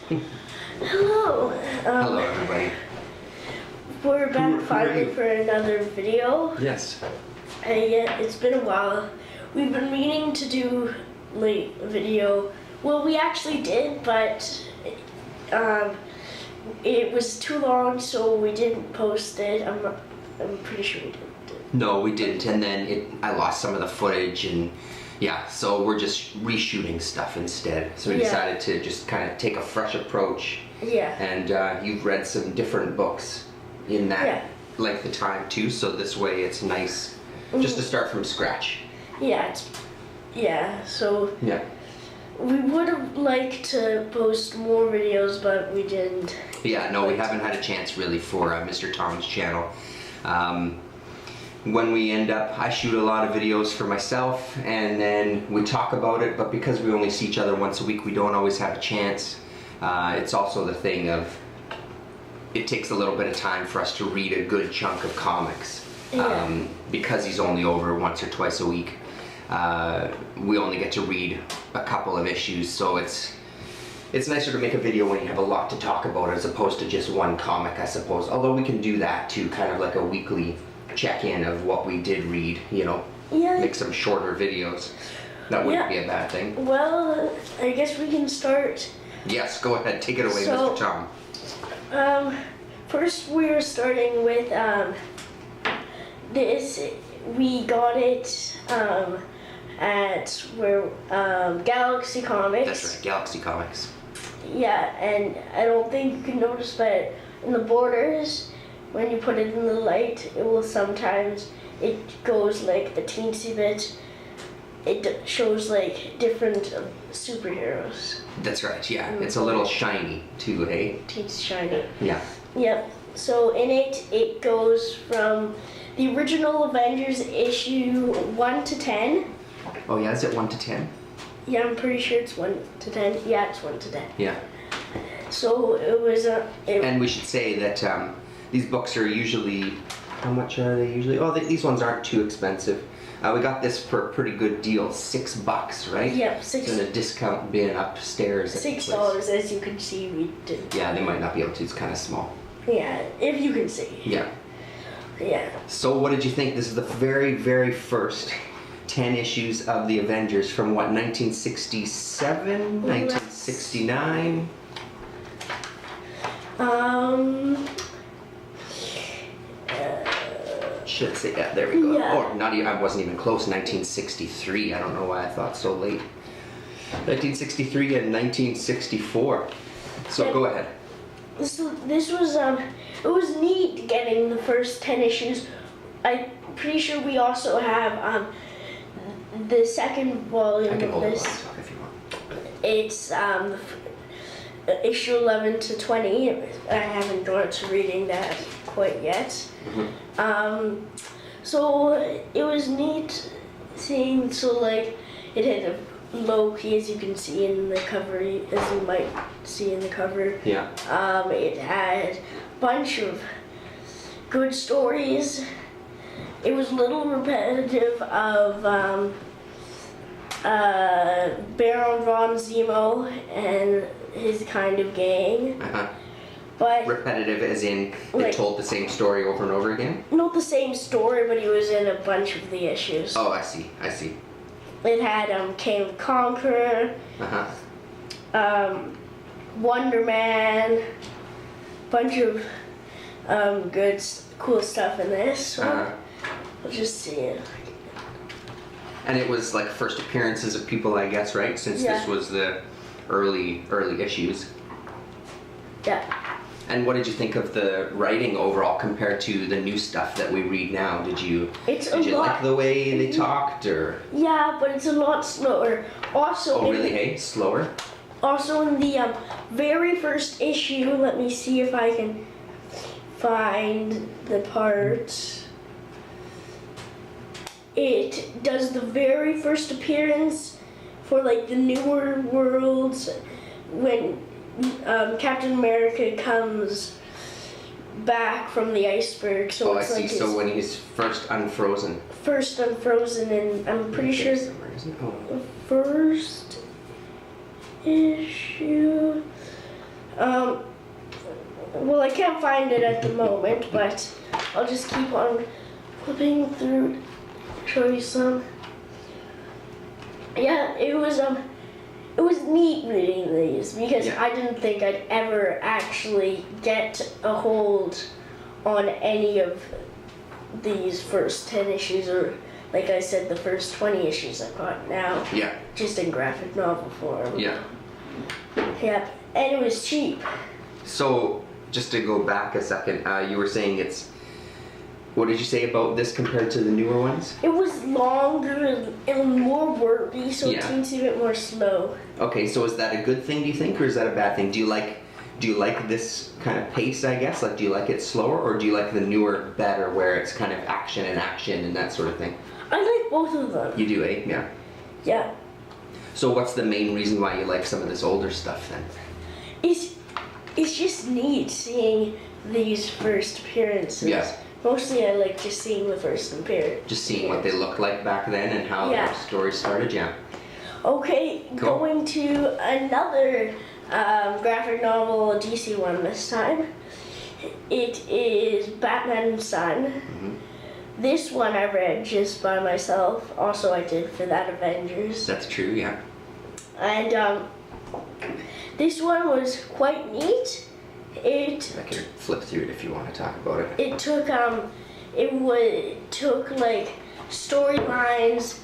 Hello. Hello, everybody. We're back Who are finally you? for another video. Yes. Yeah, it's been a while. We've been meaning to do like a video. Well, we actually did, but it was too long, so we didn't post it. I'm pretty sure we didn't. No, we didn't, and then I lost some of the footage, and yeah, so we're just reshooting stuff instead. So we Yeah. decided to just kind of take a fresh approach. Yeah. And you've read some different books in that length of time too, so this way it's nice just to start from scratch. Yeah. So Yeah. we would have liked to post more videos, but we didn't. Yeah, no, we haven't had a chance really for Mr. Tom's channel. When we end up, I shoot a lot of videos for myself and then we talk about it, but because we only see each other once a week, we don't always have a chance. It's also the thing of, it takes a little bit of time for us to read a good chunk of comics. Because he's only over once or twice a week, we only get to read a couple of issues, so it's nicer to make a video when you have a lot to talk about as opposed to just one comic, I suppose. Although we can do that too, kind of like a weekly check-in of what we did read, you know, make some shorter videos. That wouldn't be a bad thing. Well, I guess we can start. Yes, go ahead, take it away, Mr. Tom. First we're starting with this. We got it at Galaxy Comics. That's right, Galaxy Comics. Yeah, and I don't think you can notice, but in the borders, when you put it in the light, it will sometimes, it goes like a teensy bit. It shows like different superheroes. That's right, yeah. It's a little shiny too, hey? Teensy shiny. Yeah. Yep. So in it goes from the original Avengers issue 1 to 10. Oh yeah, is it 1 to 10? Yeah, I'm pretty sure it's 1 to 10. Yeah, it's 1 to 10. Yeah. So it was and we should say that these books are usually, how much are they usually? Oh, these ones aren't too expensive. We got this for a pretty good deal, $6, right? Yep, It's in a discount bin upstairs. At the place. $6, as you can see. We did. Yeah, they might not be able to. It's kind of small. Yeah, if you can see. Yeah. Yeah. So what did you think? This is the very, very first 10 issues of the Avengers from what, 1967? 1969? Should say, yeah, there we go. Yeah. Or not even, I wasn't even close, 1963. I don't know why I thought so late. 1963 and 1964. So go ahead. So this was it was neat getting the first 10 issues. I'm pretty sure we also have the second volume I can of hold this. it on if you want. It's issue 11 to 20. I haven't got to reading that quite yet. So it was neat seeing, so like it had a Loki, as you can see in the cover, as you might see in the cover. Yeah. It had a bunch of good stories. It was a little repetitive of Baron von Zemo and his kind of gang. But Repetitive as in they Like- told the same story over and over again? not the same story, but he was in a bunch of the issues. Oh, I see. It had King of Conqueror, Wonder Man, bunch of cool stuff in this one. I'll just see it. And it was like first appearances of people, I guess, right? Since this was the early issues. Yeah. And what did you think of the writing overall compared to the new stuff that we read now? Did you like the way they talked, or? Yeah, but it's a lot slower. Also, Oh, really? Hey, slower? Also in the very first issue, let me see if I can find the part. It does the very first appearance for like the newer worlds when Captain America comes back from the iceberg. So Oh, I it's see. like So when he's first unfrozen. first unfrozen, and I'm pretty sure Somewhere, isn't it? Oh. the first issue. Well, I can't find it at the moment, but I'll just keep on flipping through, show you some. Yeah, it was neat reading these because Yeah. I didn't think I'd ever actually get a hold on any of these first 10 issues, or like I said, the first 20 issues I've got now, Yeah. just in graphic novel form. Yeah. Yep, and it was cheap. So, just to go back a second, you were saying it's. What did you say about this compared to the newer ones? It was longer and more wordy, so Yeah. it seems a bit more slow. Okay, so is that a good thing, do you think, or is that a bad thing? Do you like this kind of pace, I guess? Like, do you like it slower, or do you like the newer better, where it's kind of action and that sort of thing? I like both of them. You do, eh? Yeah. Yeah. So what's the main reason why you like some of this older stuff then? It's just neat seeing these first appearances. Yeah. Mostly I like just seeing the first appearance. Just seeing what they looked like back then and how Yeah. their story started, yeah. Okay, Cool. going to another graphic novel, DC one this time. It is Batman Son. Mhm. This one I read just by myself. Also I did for that Avengers. That's true, yeah. And this one was quite neat. It I can flip through it if you want to talk about it. it took like storylines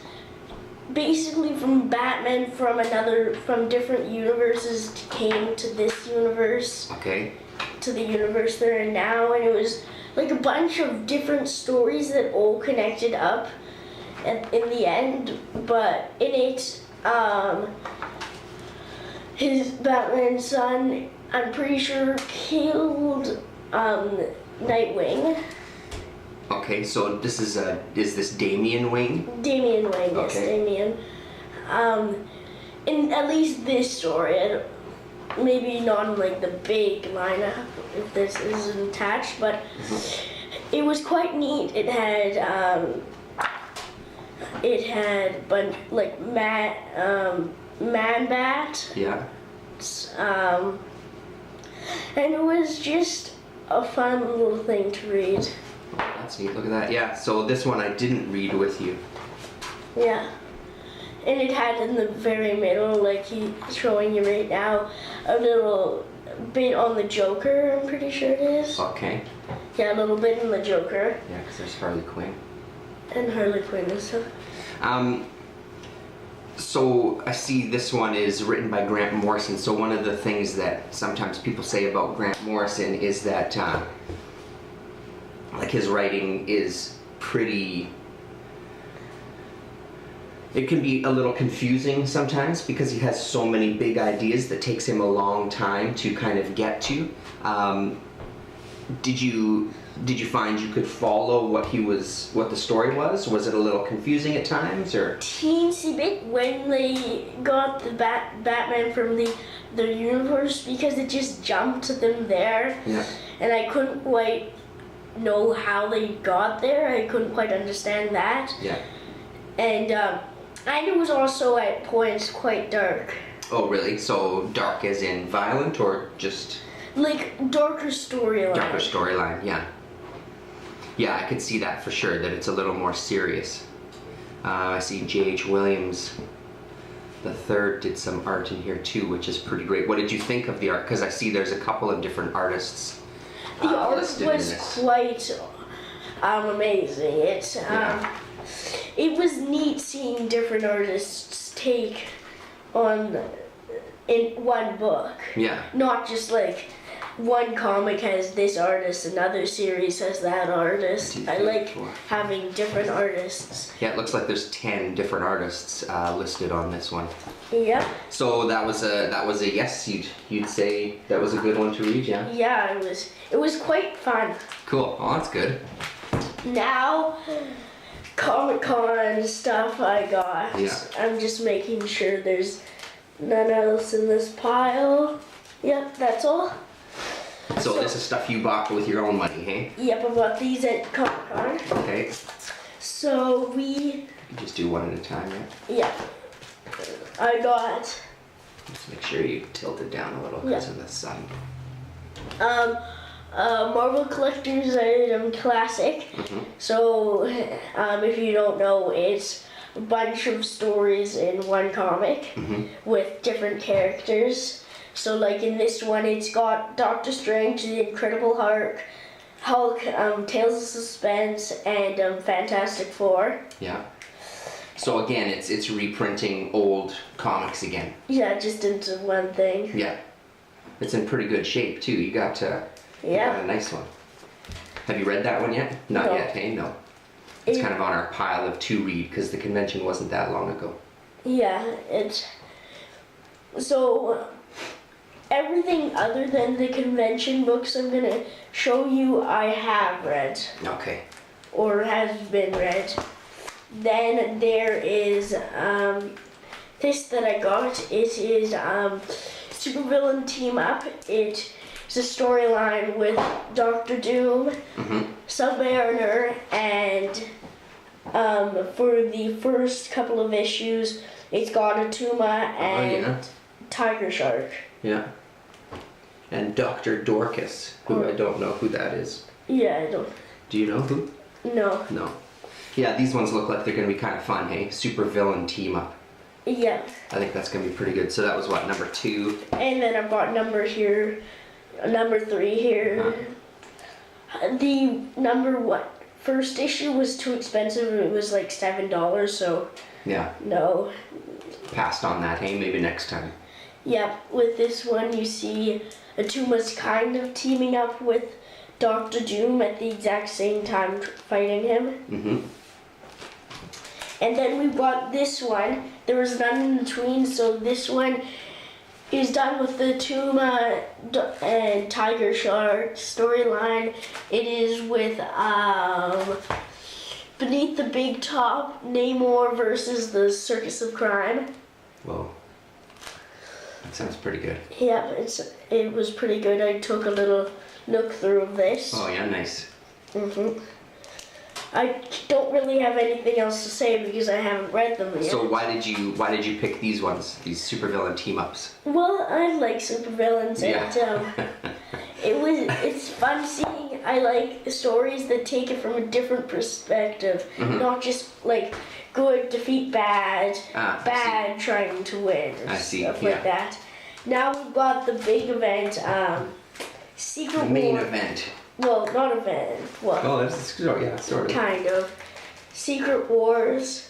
basically from Batman from different universes came to this universe, Okay. to the universe they're in now, and it was like a bunch of different stories that all connected up in the end. But in it, his Batman son, I'm pretty sure, killed Nightwing. Okay, so this is this Damian Wayne? Damian Wayne, yes, Okay. Damian. In at least this story, maybe not in like the big lineup if this isn't attached, but it was quite neat. It had like Man-Bat, Yeah. and it was just a fun little thing to read. That's neat. Look at that. Yeah. So this one I didn't read with you. Yeah. And it had in the very middle, like he's showing you right now, a little bit on the Joker, I'm pretty sure it is. Okay. Yeah, a little bit in the Joker Yeah, because there's Harley Quinn. and Harley Quinn and stuff. So I see this one is written by Grant Morrison. So one of the things that sometimes people say about Grant Morrison is that like his writing is pretty. It can be a little confusing sometimes because he has so many big ideas that takes him a long time to kind of get to. Did you find you could follow what the story was? Was it a little confusing at times, or? Teensy bit when they got the Batman from the universe, because it just jumped to them there. Yeah. And I couldn't quite know how they got there. I couldn't quite understand that. Yeah. And it was also at points quite dark. Oh, really? So dark as in violent, or just Like darker storyline. darker storyline? Yeah. Yeah, I could see that for sure. That it's a little more serious. I see J.H. Williams the third did some art in here too, which is pretty great. What did you think of the art? Because I see there's a couple of different artists. The art listed in was this. quite amazing. It was neat seeing different artists take on in one book. Yeah. Not just like one comic has this artist, another series has that artist. Two, I three, like four. having different artists. Yeah, it looks like there's 10 different artists listed on this one. Yep. So that was a yes. You'd say that was a good one to read, yeah. Yeah, it was quite fun. Cool. Oh, that's good. Now, Comic-Con stuff I got. Yeah. I'm just making sure there's none else in this pile. Yep, that's all. So this is stuff you bought with your own money, hey? Yep, I bought these at Comic-Con. Okay. So we, You just do one at a time, yeah? yeah, I got Just make sure you tilt it down a little because of the sun. Marvel Collector's Item Classic. So, if you don't know, it's a bunch of stories in one comic with different characters. So, like in this one, it's got Doctor Strange, the Incredible Hulk, Tales of Suspense, and Fantastic Four. Yeah. So again, it's reprinting old comics again. Yeah, just into one thing. Yeah. It's in pretty good shape too. You got a nice one. Have you read that one yet? Not No. yet, hey? No. It's kind of on our pile of to read because the convention wasn't that long ago. Yeah, so everything other than the convention books I'm gonna show you I have read Okay. or has been read. Then there is this that I got. It is Supervillain Team Up. It is a storyline with Doctor Doom, Submariner, and for the first couple of issues, it's got Atuma and Tiger Shark. Yeah. And Dr. Dorcas, who I don't know who that is. Yeah, I don't. Do you know who? No. No. Yeah, these ones look like they're going to be kind of fun, hey? Super villain team up. Yeah. I think that's going to be pretty good. So that was what, number 2? And then I've got number 3 here. The first issue was too expensive. It was like $7, so Yeah. no. Passed on that, hey? Maybe next time. Yeah, with this one you see Atuma's kind of teaming up with Doctor Doom at the exact same time fighting him. And then we've got this one. There was none in between, so this one is done with the Atuma and Tiger Shark storyline. It is with Beneath the Big Top, Namor versus the Circus of Crime. Whoa. That sounds pretty good. Yeah, it was pretty good. I took a little look through of this. Oh yeah, nice. I don't really have anything else to say because I haven't read them yet. So why did you pick these ones, these supervillain team ups? Well, I like supervillains, Yeah. and it's fun seeing. I like stories that take it from a different perspective, not just like good defeat bad, bad trying to win, and stuff like that. Now we've got the big event, Secret Main War. event. Well, not event. Well, Oh, that's sort of. kind of. Secret Wars.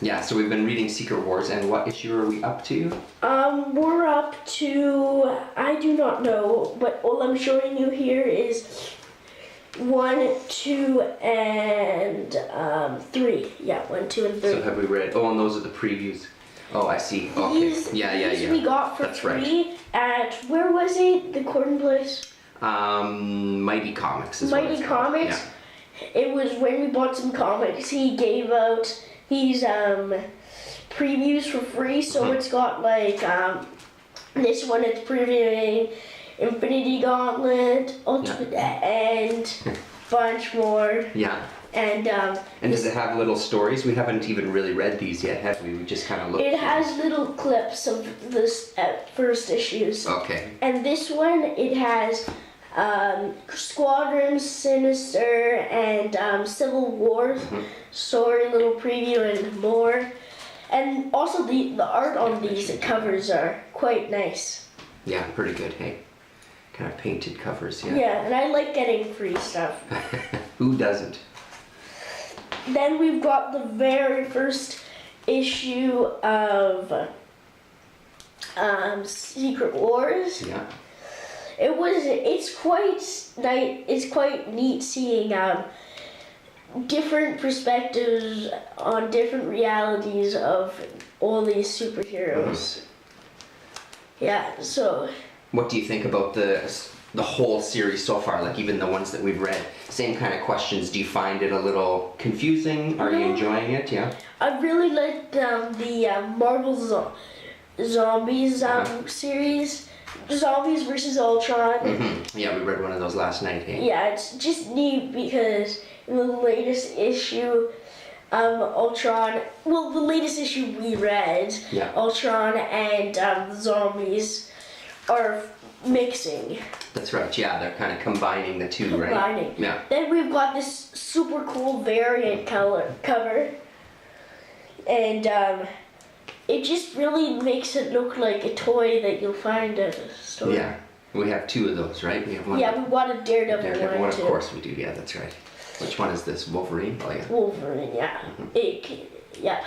Yeah, so we've been reading Secret Wars, and what issue are we up to? We're up to, I do not know, but all I'm showing you here is 1, 2, and 3. Yeah, 1, 2, and 3. So have we read? Oh, and those are the previews. Oh, I see. Okay. These we got for That's free at, where was it? The Corn Place? Mighty Comics is what Mighty it's called. Comics. Yeah. It was when we bought some comics. He gave out these previews for free. So it's got like this one. It's previewing Infinity Gauntlet, Ultimate, and bunch more. Yeah. And does it have little stories? We haven't even really read these yet, have we? We just kind of looked. It has little clips of this first issues. Okay. And this one, it has Squadron, Sinister, and Civil War story, little preview, and more. And also the art on these covers are quite nice. Yeah, pretty good, hey? Kind of painted covers, yeah. Yeah, and I like getting free stuff. Who doesn't? Then we've got the very first issue of Secret Wars. Yeah. It's quite neat seeing different perspectives on different realities of all these superheroes. Yeah, so. What do you think about the whole series so far? Like even the ones that we've read, same kind of questions. Do you find it a little confusing? Are you enjoying it? Yeah. I really liked the Marvel Zombies series, Zombies vs. Ultron. Yeah, we read one of those last night. Hey? Yeah, it's just neat because in the latest issue, Ultron. Well, the latest issue we read, Yeah. Ultron and the zombies are mixing, That's right. Yeah, they're kind of combining the two, right? combining. Yeah. Then we've got this super cool variant cover, and it just really makes it look like a toy that you'll find at a store. Yeah. We have two of those, right? We have one. Yeah, we wanted Daredevil one of too. course we do. Yeah, that's right. Which one is this? Wolverine? Oh yeah. Wolverine, yeah. Yeah.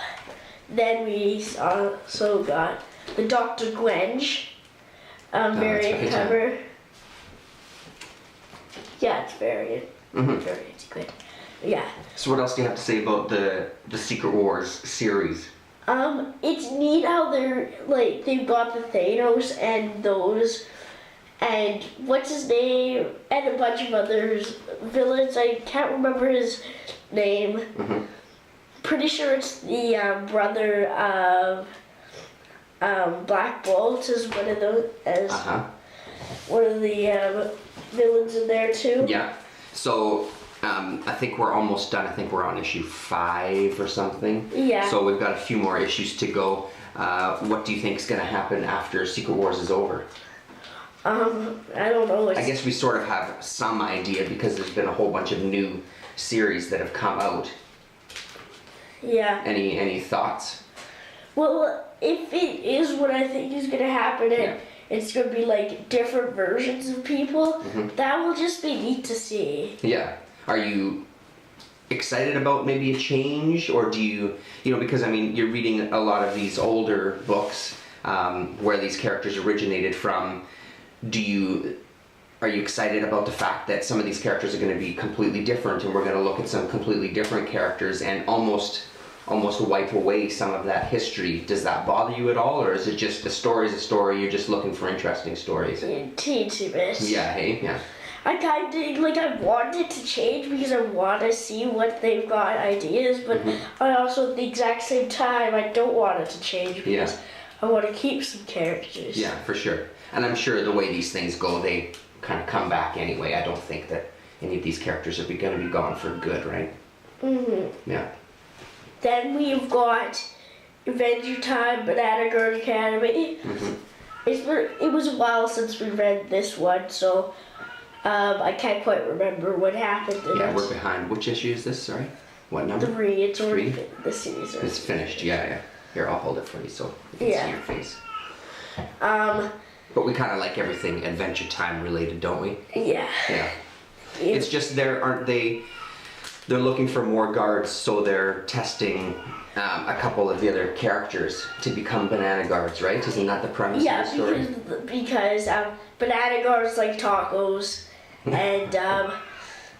Then we also got the Dr. Gwenge variant right, cover. Yeah, it's variant. Mhm. Variant's good. Yeah. So what else do you have to say about the Secret Wars series? It's neat how they've got the Thanos and those, and what's his name, and a bunch of others villains. I can't remember his name. Mm-hmm. Pretty sure it's the brother of Black Bolt is one of those as one of the villains in there too. Yeah. So I think we're almost done. I think we're on issue 5 or something. Yeah. So we've got a few more issues to go. What do you think is going to happen after Secret Wars is over? I don't know. I guess we sort of have some idea because there's been a whole bunch of new series that have come out. Yeah. Any thoughts? Well, if it is what I think is gonna happen, and it's gonna be like different versions of people, that will just be neat to see. Yeah. Are you excited about maybe a change, or do you know, because I mean, you're reading a lot of these older books where these characters originated from. Are you excited about the fact that some of these characters are going to be completely different, and we're going to look at some completely different characters and almost wipe away some of that history? Does that bother you at all, or is it just a story's a story, you're just looking for interesting stories? Teensy bit. Yeah, hey, yeah. I kind of, I want it to change because I want to see what they've got ideas, but I also, at the exact same time, I don't want it to change because I want to keep some characters. Yeah, for sure. And I'm sure the way these things go, they kind of come back anyway. I don't think that any of these characters are going to be gone for good, right? Yeah. Then we've got Adventure Time, Banana Girl Academy. It was a while since we read this one, so I can't quite remember what happened in Yeah, it. we're behind. Which issue is this? Sorry? What number? 3. It's already 3? the series. It's finished, yeah. Here, I'll hold it for you so you can see your face. But we kind of like everything Adventure Time related, don't we? Yeah. Yeah. It's just they're looking for more guards, so they're testing a couple of the other characters to become banana guards, right? Isn't that the premise of the story? because banana guards like tacos, and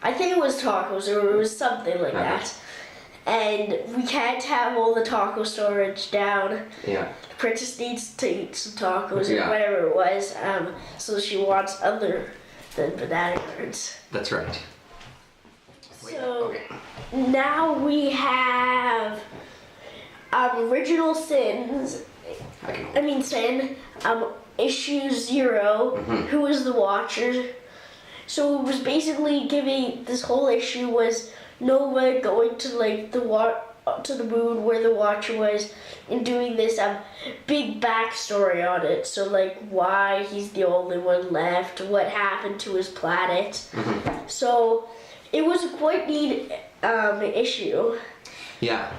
I think it was tacos or it was something like that. And we can't have all the taco storage down. Yeah. The princess needs to eat some tacos Yeah. or whatever it was, so she wants other than banana guards. That's right. So now we have Original Sins. Sin. Issue 0. Who is the Watcher? So it was basically giving this whole issue was Nova going to to the moon where the Watcher was and doing this big backstory on it. So why he's the only one left, what happened to his planet. So it was a quite neat issue. Yeah.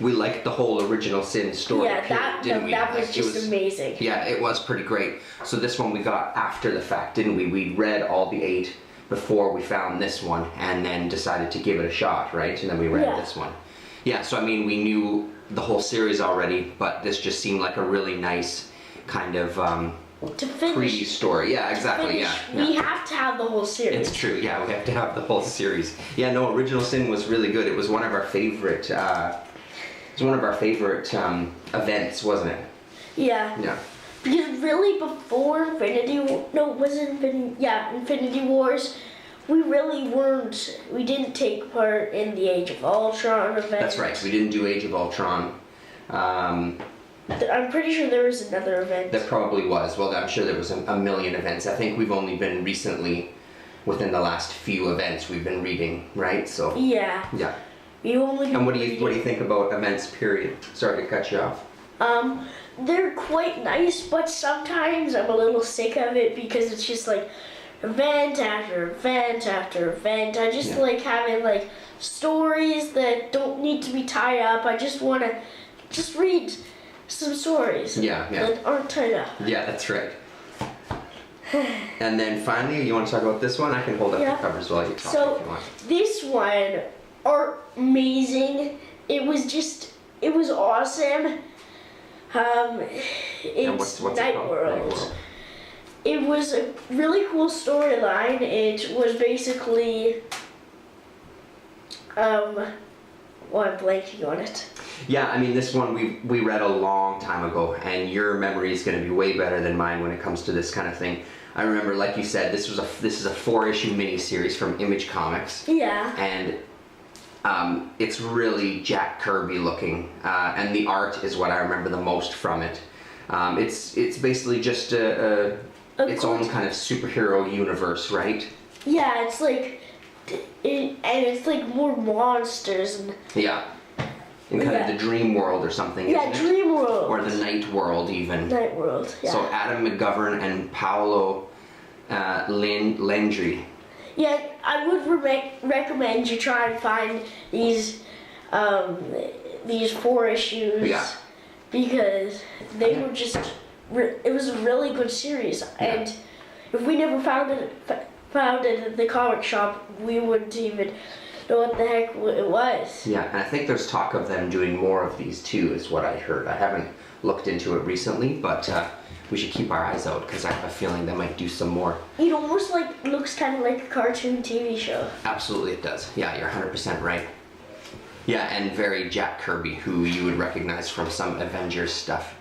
We liked the whole Original Sin story. Yeah, didn't we? That was just amazing. Yeah, it was pretty great. So this one we got after the fact, didn't we? We read all the 8 before we found this one and then decided to give it a shot, right? And then we read this one. Yeah, so I mean, we knew the whole series already, but this just seemed like a really nice kind of pre-story. Yeah, exactly, yeah. We have to have the whole series. It's true, yeah, we have to have the whole series. Yeah, no, Original Sin was really good. It was one of our favorite, events, wasn't it? Yeah. Yeah. Because really before Infinity Wars, we didn't take part in the Age of Ultron event. That's right, we didn't do Age of Ultron. I'm pretty sure there was another event. There probably was. Well, I'm sure there was a million events. I think we've only been recently, within the last few events, we've been reading, right? So. Yeah. Yeah. We only And what do you think about events? Period. Sorry to cut you off. They're quite nice, but sometimes I'm a little sick of it because it's just like event after event after event. I just like having like stories that don't need to be tied up. I just want to just read some stories that aren't tied up. Yeah, that's right. And then finally, you want to talk about this one? I can hold up the covers while you talk if you want. This one are amazing. It was awesome. It's what's Night World. It was a really cool storyline. It was basically, I'm blanking on it. Yeah, I mean, this one we read a long time ago, and your memory is going to be way better than mine when it comes to this kind of thing. I remember, like you said, this is a 4-issue miniseries from Image Comics. Yeah. And it's really Jack Kirby looking, and the art is what I remember the most from it. It's basically just its own kind of superhero universe, right? Yeah, it's like, it's like more monsters and. Yeah. In kind of the dream world or something. Yeah, isn't it? Dream World. Or the Night World, even. Night World. Yeah. So Adam McGovern and Paolo Landry. Yeah, I would recommend you try and find these 4 issues. Yeah. Because they were just. It was a really good series, and if we never found it at the comic shop, we wouldn't even know what the heck it was. Yeah, and I think there's talk of them doing more of these too, is what I heard. I haven't looked into it recently, but we should keep our eyes out because I have a feeling they might do some more. It almost looks kind of like a cartoon TV show. Absolutely, it does. Yeah, you're 100% right. Yeah, and very Jack Kirby, who you would recognize from some Avengers stuff.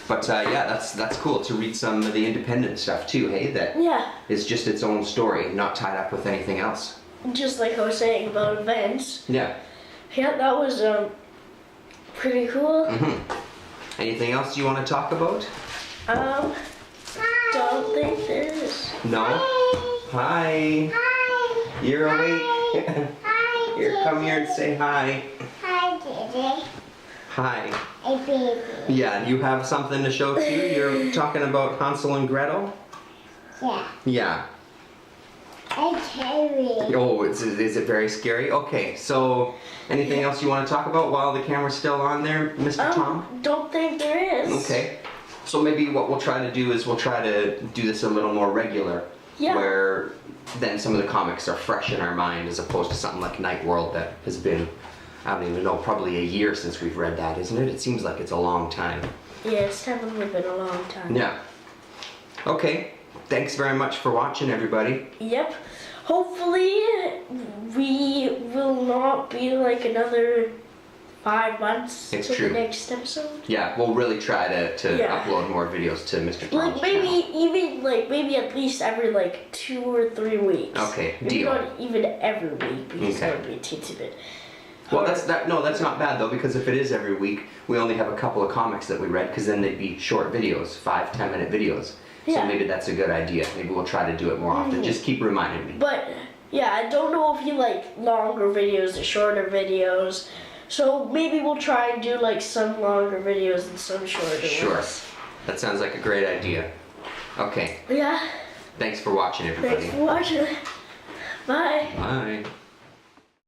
But yeah, that's cool to read some of the independent stuff too, hey? That is just its own story, not tied up with anything else. Just like I was saying about events. Yeah. Yeah, that was pretty cool. Mm-hmm. Anything else you want to talk about? Don't think there is. No? Hi. Hi. You're awake? Hi. Here, come here and say hi. Hi, Diddy. Hi. Hey, baby. Yeah, you have something to show too? You're talking about Hansel and Gretel? Yeah. Yeah. It's scary. Oh, is it very scary? Okay, so anything else you want to talk about while the camera's still on there, Mr. Tom? Don't think there is. Okay. So maybe what we'll try to do is we'll try to do this a little more regular. Yeah. Where then some of the comics are fresh in our mind as opposed to something like Night World that has been, I don't even know, probably a year since we've read that, isn't it? It seems like it's a long time. Yeah, it's definitely been a long time. Yeah. Okay. Thanks very much for watching, everybody. Yep. Hopefully, we will not be like another 5 months It's to true. the next episode. Yeah, we'll really try to upload more videos to Mr. Tom's Like maybe channel. even like maybe at least every like 2 or 3 weeks. Okay, Maybe deal. not even every week because Okay. that would be a teensy bit. Well, hard. that's not bad though, because if it is every week, we only have a couple of comics that we read, because then they'd be short videos, 5-10 minute videos. So Yeah. maybe that's a good idea. Maybe we'll try to do it more often. Just keep reminding me. But yeah, I don't know if you like longer videos or shorter videos. So maybe we'll try and do like some longer videos and some shorter Sure. ones. That sounds like a great idea. Okay. Yeah. Thanks for watching, everybody. Thanks for watching. Bye. Bye.